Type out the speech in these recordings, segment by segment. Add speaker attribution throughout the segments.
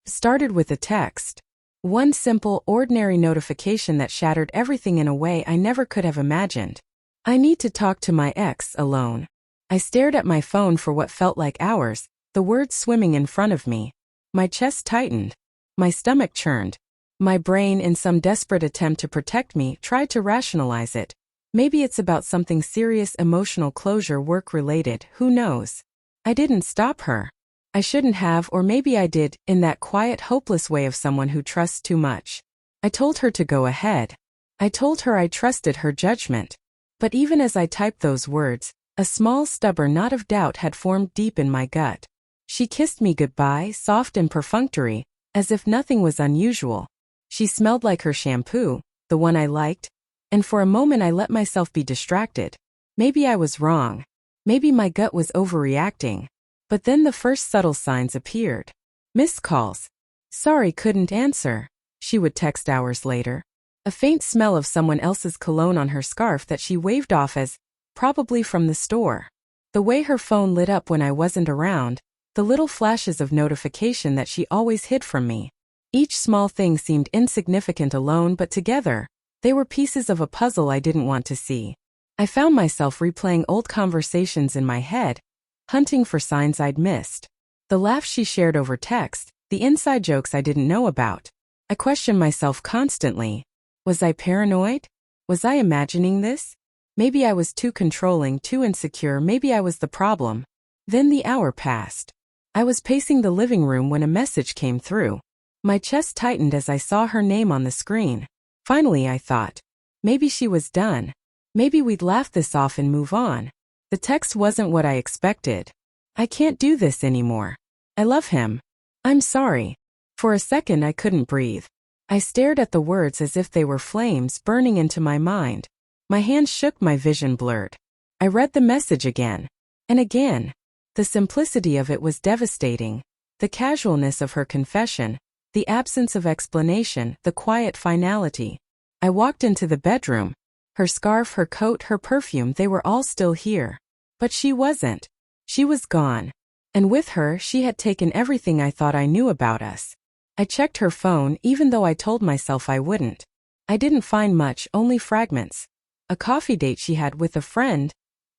Speaker 1: Started with a text. One simple, ordinary notification that shattered everything in a way I never could have imagined. I need to talk to my ex alone. I stared at my phone for what felt like hours, the words swimming in front of me. My chest tightened. My stomach churned. My brain, in some desperate attempt to protect me, tried to rationalize it. Maybe it's about something serious, emotional closure, work-related, who knows? I didn't stop her. I shouldn't have, or maybe I did, in that quiet, hopeless way of someone who trusts too much. I told her to go ahead. I told her I trusted her judgment. But even as I typed those words, a small, stubborn knot of doubt had formed deep in my gut. She kissed me goodbye, soft and perfunctory, as if nothing was unusual. She smelled like her shampoo, the one I liked, and for a moment I let myself be distracted. Maybe I was wrong. Maybe my gut was overreacting. But then the first subtle signs appeared. Missed calls. Sorry, couldn't answer, she would text hours later. A faint smell of someone else's cologne on her scarf that she waved off as, probably from the store. The way her phone lit up when I wasn't around, the little flashes of notification that she always hid from me. Each small thing seemed insignificant alone, but together, they were pieces of a puzzle I didn't want to see. I found myself replaying old conversations in my head, hunting for signs I'd missed. The laughs she shared over text, the inside jokes I didn't know about. I questioned myself constantly. Was I paranoid? Was I imagining this? Maybe I was too controlling, too insecure, maybe I was the problem. Then the hour passed. I was pacing the living room when a message came through. My chest tightened as I saw her name on the screen. Finally, I thought. Maybe she was done. Maybe we'd laugh this off and move on. The text wasn't what I expected. I can't do this anymore. I love him. I'm sorry. For a second I couldn't breathe. I stared at the words as if they were flames burning into my mind. My hands shook, my vision blurred. I read the message again. And again. The simplicity of it was devastating. The casualness of her confession. The absence of explanation, the quiet finality. I walked into the bedroom. Her scarf, her coat, her perfume, they were all still here. But she wasn't. She was gone. And with her, she had taken everything I thought I knew about us. I checked her phone, even though I told myself I wouldn't. I didn't find much, only fragments. A coffee date she had with a friend,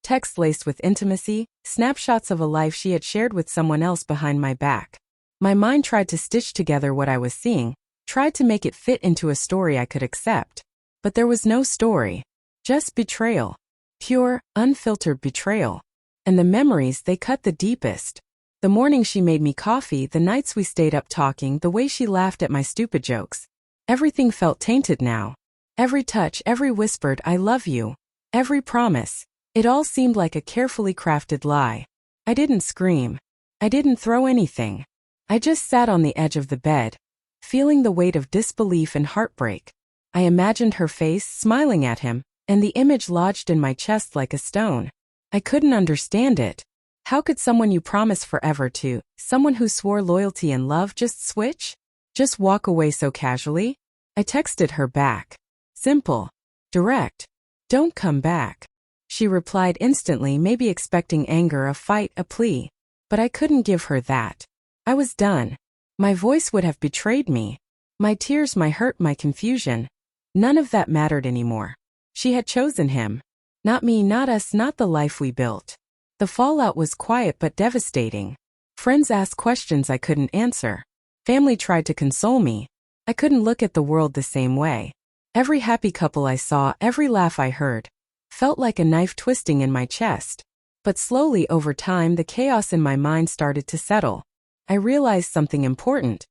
Speaker 1: text laced with intimacy, snapshots of a life she had shared with someone else behind my back. My mind tried to stitch together what I was seeing, tried to make it fit into a story I could accept. But there was no story. Just betrayal. Pure, unfiltered betrayal. And the memories, they cut the deepest. The morning she made me coffee, the nights we stayed up talking, the way she laughed at my stupid jokes. Everything felt tainted now. Every touch, every whispered "I love you," every promise. It all seemed like a carefully crafted lie. I didn't scream. I didn't throw anything. I just sat on the edge of the bed, feeling the weight of disbelief and heartbreak. I imagined her face, smiling at him, and the image lodged in my chest like a stone. I couldn't understand it. How could someone you promise forever to, someone who swore loyalty and love, just switch? Just walk away so casually? I texted her back. Simple. Direct. Don't come back. She replied instantly, maybe expecting anger, a fight, a plea. But I couldn't give her that. I was done. My voice would have betrayed me. My tears, my hurt, my confusion. None of that mattered anymore. She had chosen him. Not me, not us, not the life we built. The fallout was quiet but devastating. Friends asked questions I couldn't answer. Family tried to console me. I couldn't look at the world the same way. Every happy couple I saw, every laugh I heard, felt like a knife twisting in my chest. But slowly over time the chaos in my mind started to settle. I realized something important.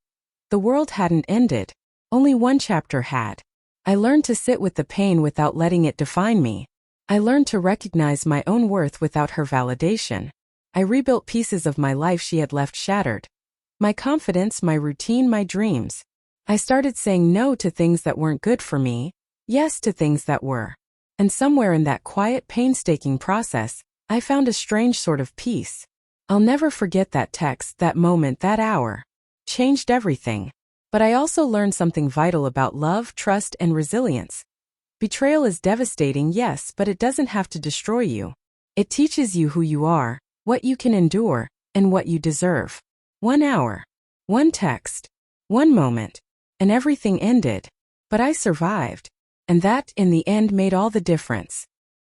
Speaker 1: The world hadn't ended. Only one chapter had. I learned to sit with the pain without letting it define me. I learned to recognize my own worth without her validation. I rebuilt pieces of my life she had left shattered. My confidence, my routine, my dreams. I started saying no to things that weren't good for me, yes to things that were. And somewhere in that quiet, painstaking process, I found a strange sort of peace. I'll never forget that text, that moment, that hour. Changed everything. But I also learned something vital about love, trust, and resilience. Betrayal is devastating, yes, but it doesn't have to destroy you. It teaches you who you are, what you can endure, and what you deserve. 1 hour. One text. One moment, and everything ended. But I survived. And that, in the end, made all the difference.